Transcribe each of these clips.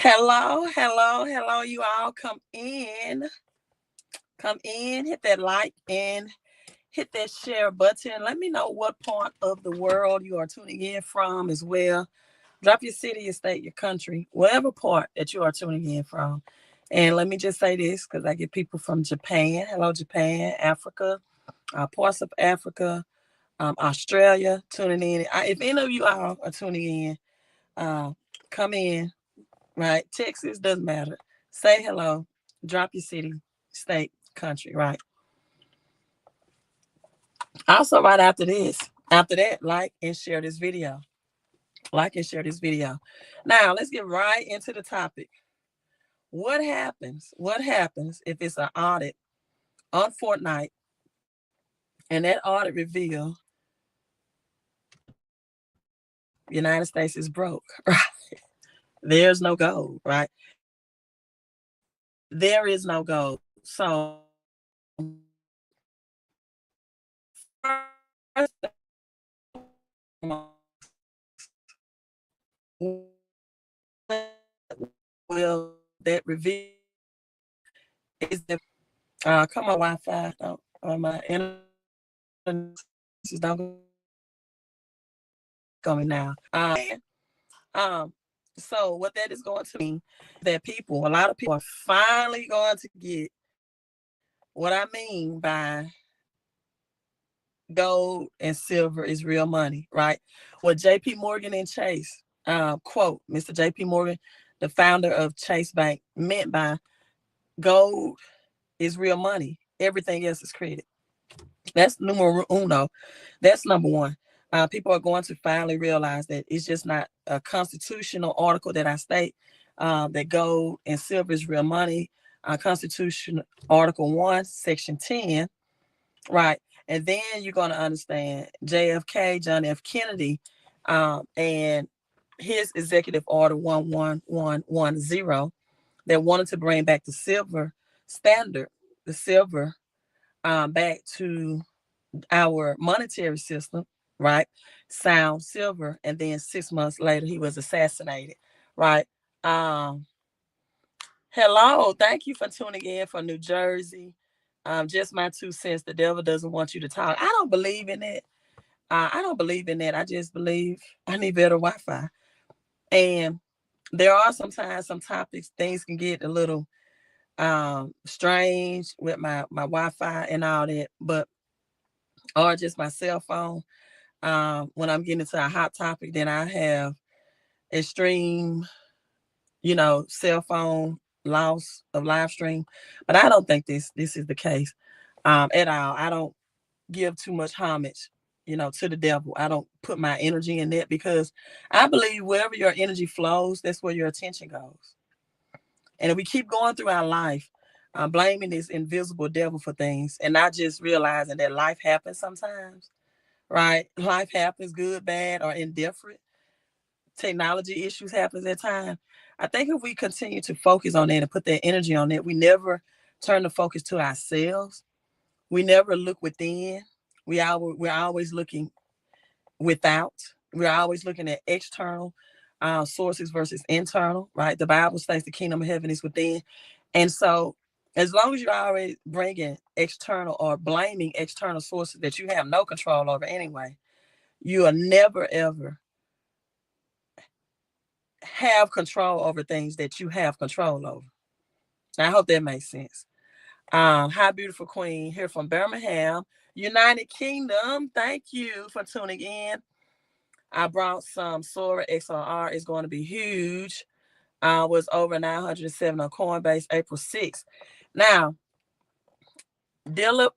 Hello, hello, hello. You all come in, hit that like and hit that share button. Let me know what part of the world you are tuning in from as well. Drop your city, your state, your country, whatever part that you are tuning in from. And let me just say this because I get people from Japan. Hello, Japan, Africa, parts of Africa, Australia tuning in. If any of you all are tuning in, come in, right? Texas doesn't matter. Say hello. Drop your city, state, country, right? Also, right after that, like and share this video. Like and share this video. Now, let's get right into the topic. What happens? What happens if it's an audit on Fortnite and that audit reveal United States is broke, right? There's no gold, right? There is no gold. So first, will that reveal is the come on Wi-Fi my internet don't go me now. Um so what that is going to mean that a lot of people are finally going to get what I mean by gold and silver is real money, right? What JP Morgan and Chase quote Mr. JP Morgan, the founder of Chase Bank, meant by gold is real money. Everything else is credit. That's numero uno. That's number one. People are going to finally realize that it's just not a constitutional article that I state that gold and silver is real money. Constitution Article 1, Section 10, right? And then you're going to understand JFK, John F. Kennedy, and his executive order 11110 that wanted to bring back the silver standard, the silver back to our monetary system, right? Sound silver. And then 6 months later, he was assassinated, right? Um, Hello. Thank you for tuning in from New Jersey. Just my 2 cents. The devil doesn't want you to talk. I don't believe in it. I don't believe in that. I just believe I need better Wi-Fi. And there are sometimes some topics, things can get a little strange with my Wi-Fi and all that, but or just my cell phone. When I'm getting into a hot topic, then I have extreme, cell phone loss of live stream. But I don't think this is the case at all. I don't give too much homage, to the devil. I don't put my energy in that because I believe wherever your energy flows, that's where your attention goes. And if we keep going through our life, blaming this invisible devil for things and not just realizing that life happens sometimes, right? Life happens, good, bad, or indifferent. Technology issues happens at times. I think if we continue to focus on that and put that energy on that, we never turn the focus to ourselves. We never look within. We're always looking without. We're always looking at external sources versus internal, right? The Bible states the kingdom of heaven is within. And so as long as you're always bringing external or blaming external sources that you have no control over anyway, you will never, ever have control over things that you have control over. I hope that makes sense. Hi, beautiful queen, here from Birmingham, United Kingdom. Thank you for tuning in. I brought some Sora XRR. It's going to be huge. Was over 907 on Coinbase April 6th. Now, Dilip,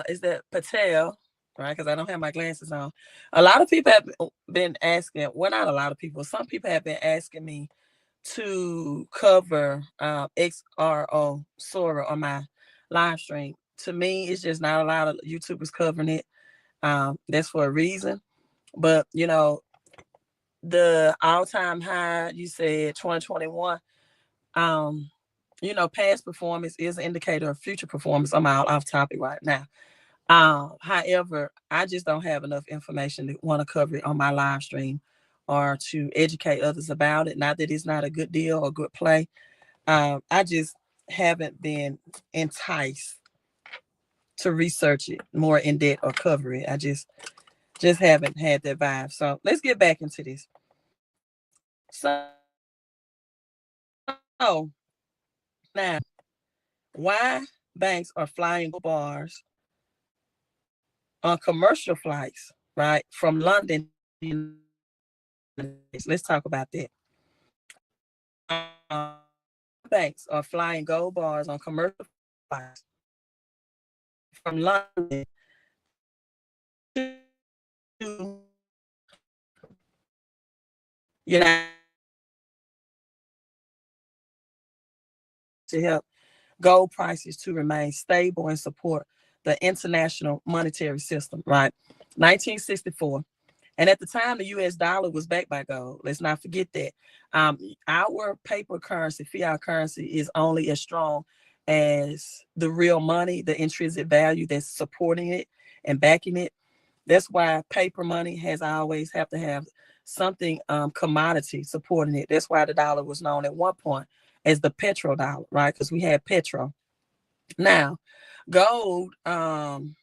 is that Patel, right? Because I don't have my glasses on. A lot of people have been asking, well, not a lot of people, some people have been asking me to cover XRO Sora on my live stream. To me, it's just not a lot of YouTubers covering it. That's for a reason. But, the all-time high, you said 2021, past performance is an indicator of future performance. I'm all off topic right now. However, I just don't have enough information to want to cover it on my live stream or to educate others about it. Not that it's not a good deal or good play. I just haven't been enticed to research it more in depth or cover it. I just haven't had that vibe. So let's get back into this. So now, why banks are flying bars on commercial flights, right, from London to the United States? Let's talk about that. Banks are flying gold bars on commercial flights from London to United to help gold prices to remain stable and support the international monetary system, right? 1964. And at the time, the US dollar was backed by gold. Let's not forget that. Our paper currency, fiat currency, is only as strong as the real money, the intrinsic value that's supporting it and backing it. That's why paper money has always have to have something commodity supporting it. That's why the dollar was known at one point as the petrodollar, right? Because we had petrol. Now, gold in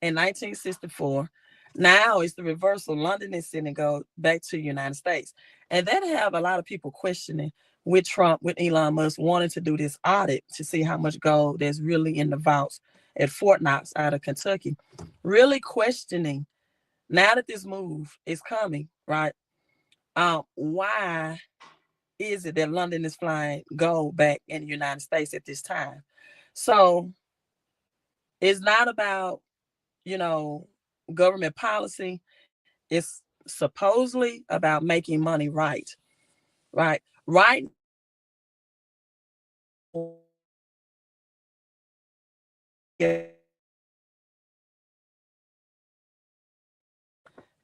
1964. Now it's the reversal. London is sending gold back to the United States. And that have a lot of people questioning with Trump, with Elon Musk wanting to do this audit to see how much gold there's really in the vaults at Fort Knox out of Kentucky. Really questioning now that this move is coming, right? Why is it that London is flying gold back in the United States at this time? So it's not about, government policy. It's supposedly about making money right, right, right.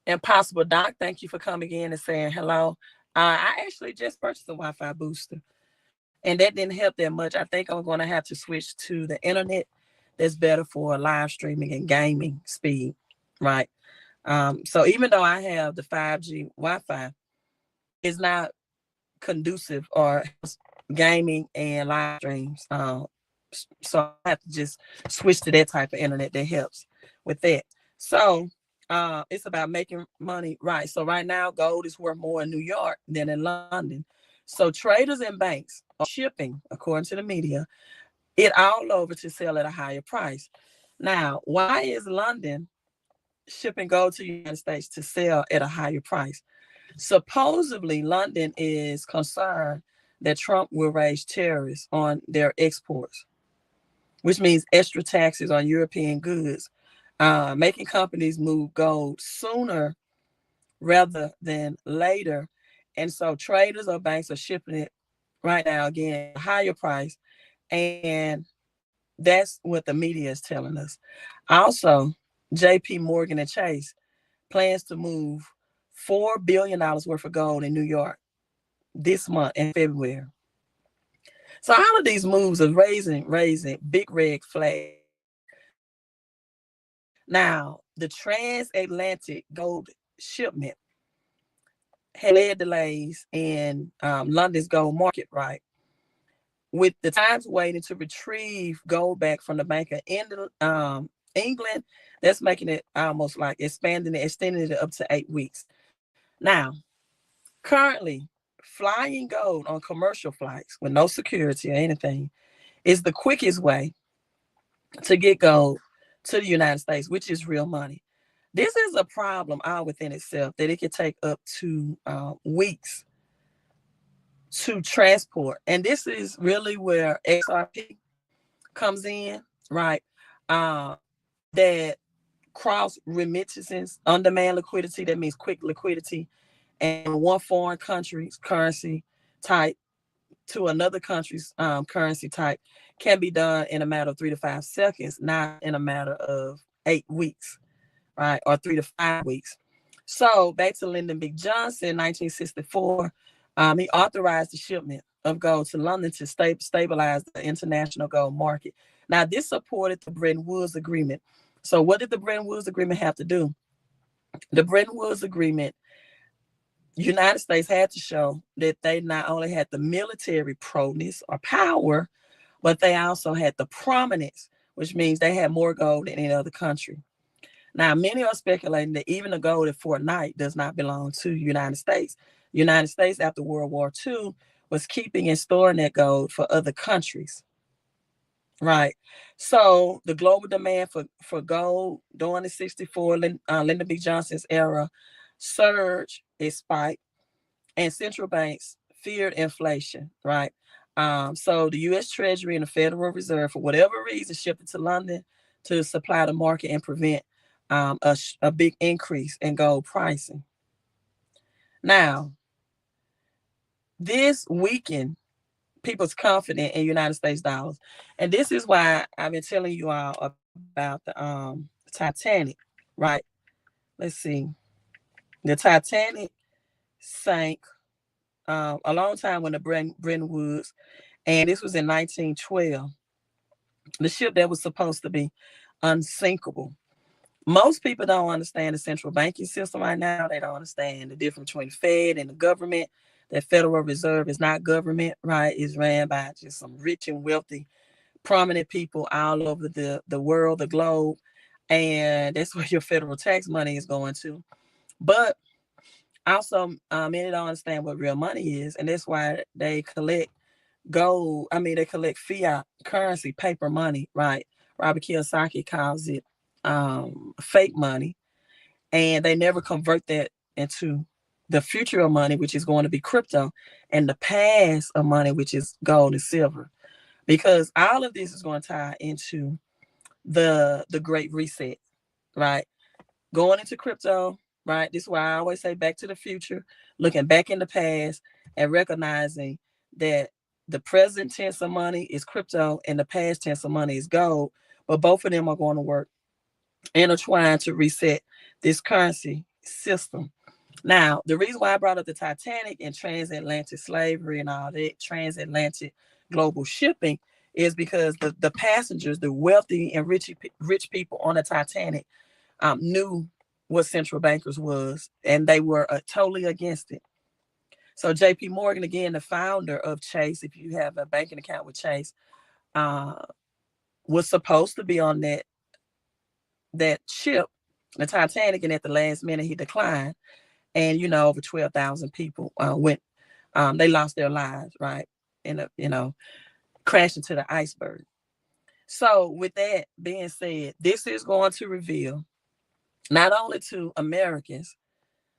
Impossible Doc, thank you for coming in and saying hello. I actually just purchased a Wi-Fi booster, and that didn't help that much. I think I'm going to have to switch to the internet. That's better for live streaming and gaming speed, right? So even though I have the 5G Wi-Fi, it's not conducive or gaming and live streams. So I have to just switch to that type of internet that helps with that. So it's about making money right. So right now, gold is worth more in New York than in London. So traders and banks are shipping, according to the media, it all over to sell at a higher price. Now, why is London shipping gold to the United States to sell at a higher price? Supposedly, London is concerned that Trump will raise tariffs on their exports, which means extra taxes on European goods, making companies move gold sooner rather than later. And so traders or banks are shipping it right now, again, a higher price. And that's what the media is telling us. Also, JP Morgan and Chase plans to move $4 billion worth of gold in New York this month in February. So all of these moves are raising big red flag. Now, the transatlantic gold shipment had led delays in London's gold market, right? With the Times waiting to retrieve gold back from the Bank of England, that's making it almost like extending it up to 8 weeks. Now, currently, flying gold on commercial flights with no security or anything is the quickest way to get gold to the United States, which is real money. This is a problem all within itself, that it could take up to weeks to transport. And this is really where XRP comes in, right? That cross remittances, on-demand liquidity, that means quick liquidity, and one foreign country's currency type to another country's currency type can be done in a matter of 3 to 5 seconds, not in a matter of 8 weeks, right? Or 3 to 5 weeks. So back to Lyndon B. Johnson, 1964, he authorized the shipment of gold to London to stabilize the international gold market. Now, this supported the Bretton Woods Agreement. So what did the Bretton Woods Agreement have to do? The Bretton Woods Agreement United States had to show that they not only had the military proneness or power, but they also had the prominence, which means they had more gold than any other country. Now, many are speculating that even the gold at Fort Knight does not belong to the United States. The United States, after World War II, was keeping and storing that gold for other countries. Right. So the global demand for gold during the 64 Lyndon B. Johnson's era surged, it spiked, and central banks feared inflation, right? So the U.S. Treasury and the Federal Reserve, for whatever reason, shifted to London to supply the market and prevent a big increase in gold pricing. Now, this weakened people's confidence in United States dollars, and this is why I've been telling you all about the Titanic, right? Let's see, the Titanic sank a long time when the Bretton Woods, and this was in 1912. The ship that was supposed to be unsinkable. Most people don't understand the central banking system right now. They don't understand the difference between the Fed and the government. The Federal Reserve is not government, right? It's ran by just some rich and wealthy, prominent people all over the world, the globe. And that's where your federal tax money is going to. But also, many don't understand what real money is. And that's why they collect gold. I mean, they collect fiat currency, paper money, right? Robert Kiyosaki calls it fake money, and they never convert that into the future of money, which is going to be crypto, and the past of money, which is gold and silver, because all of this is going to tie into the Great Reset, right? Going into crypto, right? This is why I always say back to the future, looking back in the past and recognizing that the present tense of money is crypto and the past tense of money is gold, but both of them are going to work intertwined to reset this currency system. Now, the reason why I brought up the Titanic and transatlantic slavery and all that, transatlantic global shipping, is because the passengers, the wealthy and rich people on the Titanic, knew what central bankers was, and they were totally against it. So JP Morgan, again, the founder of Chase, if you have a banking account with Chase, was supposed to be on that ship, the Titanic, and at the last minute he declined. And over 12,000 people went. They lost their lives, right? Crashed into the iceberg. So with that being said, this is going to reveal not only to Americans,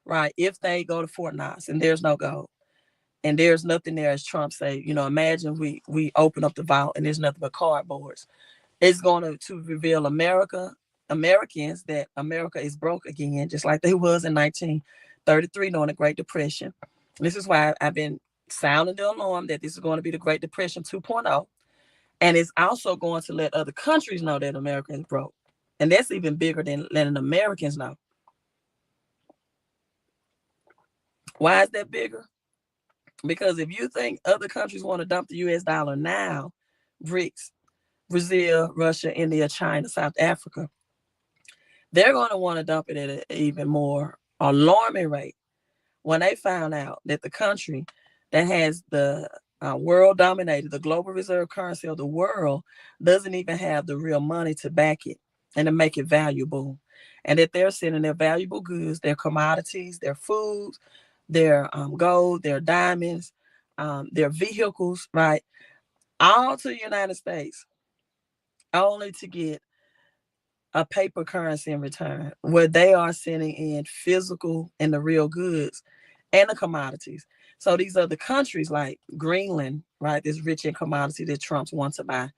right, if they go to Fort Knox and there's no gold and there's nothing there, as Trump say, imagine we open up the vault and there's nothing but cardboards. It's going to reveal Americans that America is broke again, just like they was in 1933 during the Great Depression. This is why I've been sounding the alarm that this is going to be the Great Depression 2.0. And it's also going to let other countries know that America is broke. And that's even bigger than letting Americans know. Why is that bigger? Because if you think other countries want to dump the US dollar now, BRICS, Brazil, Russia, India, China, South Africa, they're going to want to dump it at an even more alarming rate when they found out that the country that has the world dominated, the global reserve currency of the world, doesn't even have the real money to back it and to make it valuable. And that they're sending their valuable goods, their commodities, their foods, their gold, their diamonds, their vehicles, right, all to the United States, only to get a paper currency in return, where they are sending in physical and the real goods and the commodities. So these are the countries like Greenland, right? This rich in commodity that Trump wants to buy.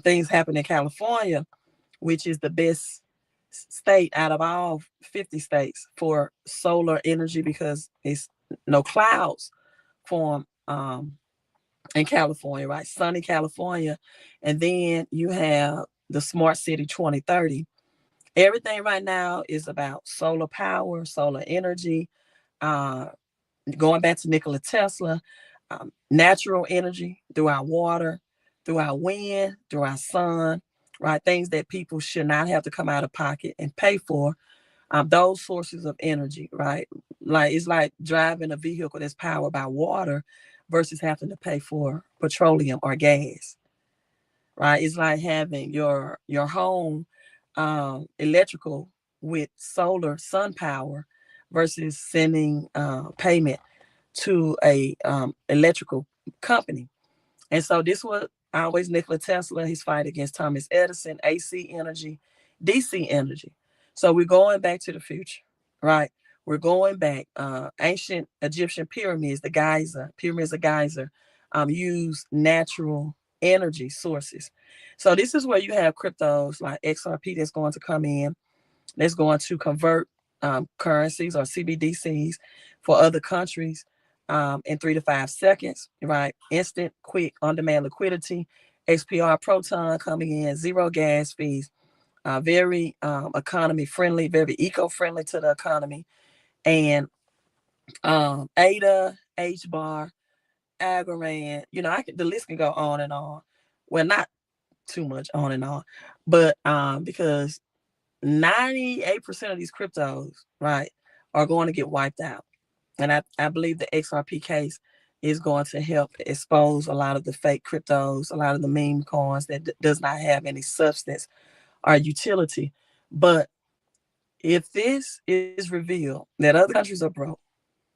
Things happen in California, which is the best state out of all 50 states for solar energy because it's no clouds form in California, right? Sunny California. And then you have the Smart City 2030. Everything right now is about solar power, solar energy, going back to Nikola Tesla, natural energy through our water, through our wind, through our sun, right? Things that people should not have to come out of pocket and pay for. those sources of energy, right? Like it's like driving a vehicle that's powered by water versus having to pay for petroleum or gas, right? It's like having your home electrical with solar sun power versus sending payment to a electrical company. And so this was always Nikola Tesla, his fight against Thomas Edison, AC energy, DC energy. So we're going back to the future, right? We're going back. Ancient Egyptian pyramids, pyramids of Giza, use natural energy sources. So this is where you have cryptos like XRP that's going to come in, that's going to convert currencies or CBDCs for other countries in 3 to 5 seconds, right? Instant, quick, on-demand liquidity, XPR Proton coming in, zero gas fees, very economy friendly, very eco-friendly to the economy. And ADA, HBAR, Algorand, the list can go on and on. Well, not too much on and on, but because 98% of these cryptos, right, are going to get wiped out. And I believe the XRP case is going to help expose a lot of the fake cryptos, a lot of the meme coins that does not have any substance or utility. But if this is revealed that other countries are broke,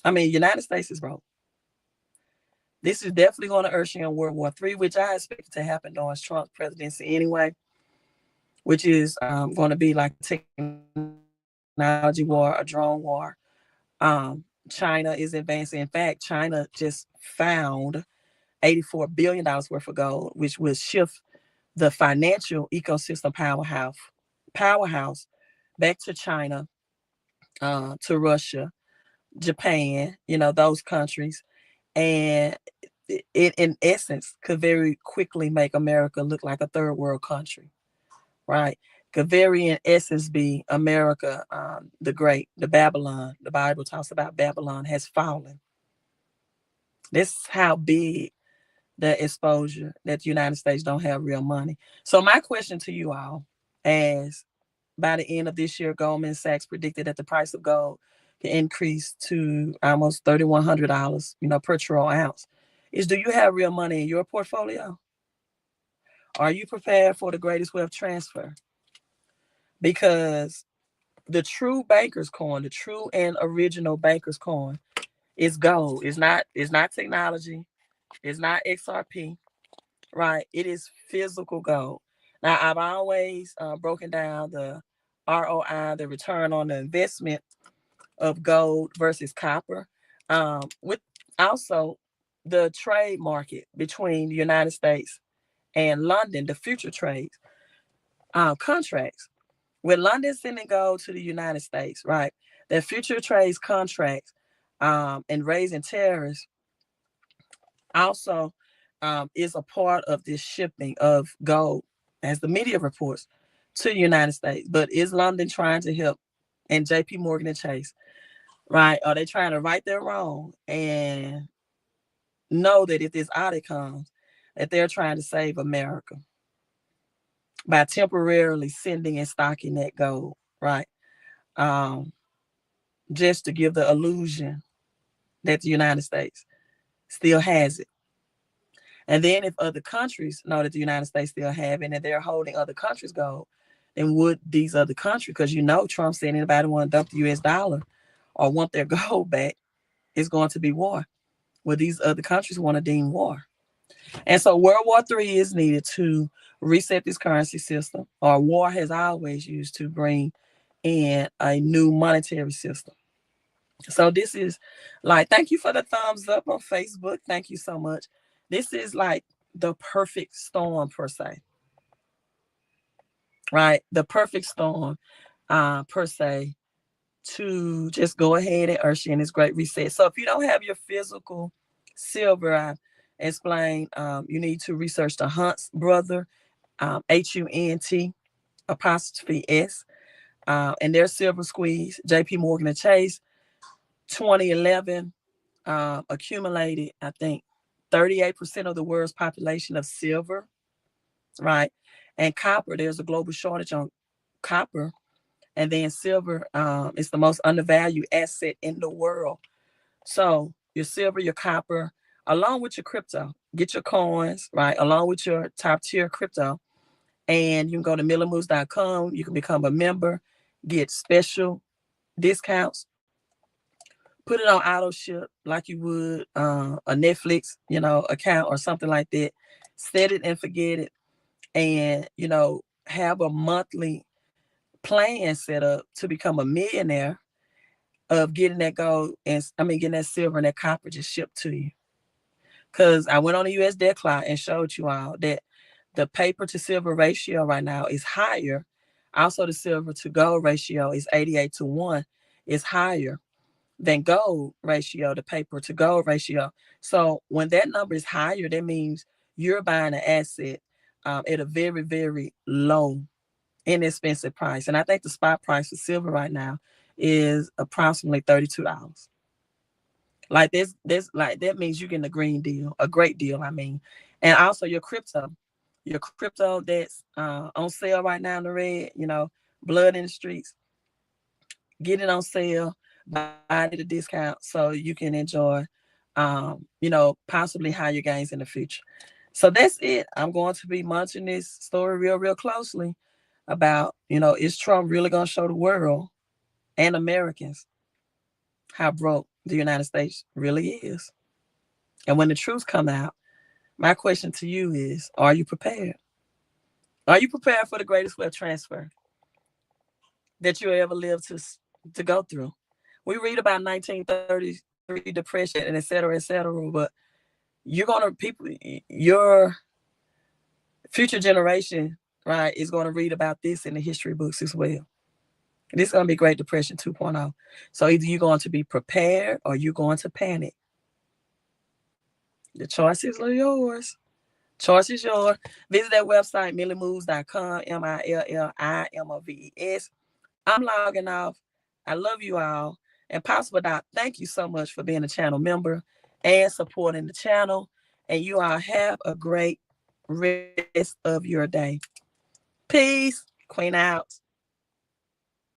I mean, United States is broke. This is definitely going to usher in World War III, which I expect to happen during Trump's presidency anyway, which is going to be like a technology war, a drone war. China is advancing. In fact, China just found $84 billion worth of gold, which will shift the financial ecosystem powerhouse back to China, to Russia, Japan, those countries. And it, in essence, could very quickly make America look like a third world country, right? Could very, in essence, be America, the great, the Babylon. The Bible talks about Babylon has fallen. This is how big the exposure that the United States don't have real money. So my question to you all, as by the end of this year, Goldman Sachs predicted that the price of gold can increase to almost $3,100, per troy ounce, is, do you have real money in your portfolio? Are you prepared for the greatest wealth transfer? Because the true banker's coin, the true and original banker's coin, is gold. It's not technology. It's not XRP, right? It is physical gold. Now, I've always broken down the ROI, the return on the investment of gold versus copper, with also the trade market between the United States and London, the future trades contracts. With London sending gold to the United States, right? Their future trades contracts and raising tariffs also is a part of this shipping of gold, as the media reports, to the United States. But is London trying to help, and JP Morgan and Chase, right? Are they trying to right their wrong and know that if this audit comes, that they're trying to save America by temporarily sending and stocking that gold, right? Um, just to give the illusion that the United States still has it. And then if other countries know that the United States still have it and they're holding other countries' gold, then would these other countries, because Trump said anybody want to dump the US dollar or want their gold back, it's going to be war. Well, these other countries want to deem war. And so World War III is needed to reset this currency system, or war has always used to bring in a new monetary system. So this is like, thank you for the thumbs up on Facebook. Thank you so much. This is like the perfect storm per se, right? The perfect storm per se to just go ahead and usher in this great reset. So if you don't have your physical silver, I explained, you need to research the Hunt's brother, HUNT apostrophe S, and their silver squeeze, JP Morgan and Chase, 2011, accumulated, I think, 38% of the world's population of silver, right? And copper, there's a global shortage on copper. And then silver is the most undervalued asset in the world. So your silver, your copper, along with your crypto, get your coins, right? Along with your top tier crypto. And you can go to millermoves.com. You can become a member, get special discounts, put it on auto ship like you would a Netflix, account or something like that. Set it and forget it. And, have a monthly plan set up to become a millionaire of getting that gold and getting that silver and that copper just shipped to you. Because I went on a US debt clock and showed you all that the paper to silver ratio right now is higher. Also, the silver to gold ratio is 88 to 1. It's higher than gold ratio, the paper to gold ratio. So when that number is higher, that means you're buying an asset at a very, very low, inexpensive price. And I think the spot price for silver right now is approximately $32. Like this like that means you're getting a green deal, a great deal, I mean. And also your crypto that's on sale right now in the red, blood in the streets, get it on sale, buy it at a discount so you can enjoy possibly higher gains in the future. So that's it. I'm going to be munching this story real, real closely about, is Trump really going to show the world and Americans how broke the United States really is? And when the truth come out, my question to you is, are you prepared? Are you prepared for the greatest wealth transfer that you ever lived to go through? We read about 1933 depression and et cetera, but your future generation, right, is going to read about this in the history books as well. This is going to be Great Depression 2.0. So either you're going to be prepared or you're going to panic. The choices are yours. Choice is yours. Visit that website, millimoves.com, MILLIMOVES. I'm logging off. I love you all. And Possible Doc, thank you so much for being a channel member and supporting the channel. And you all have a great rest of your day. Peace. Queen out.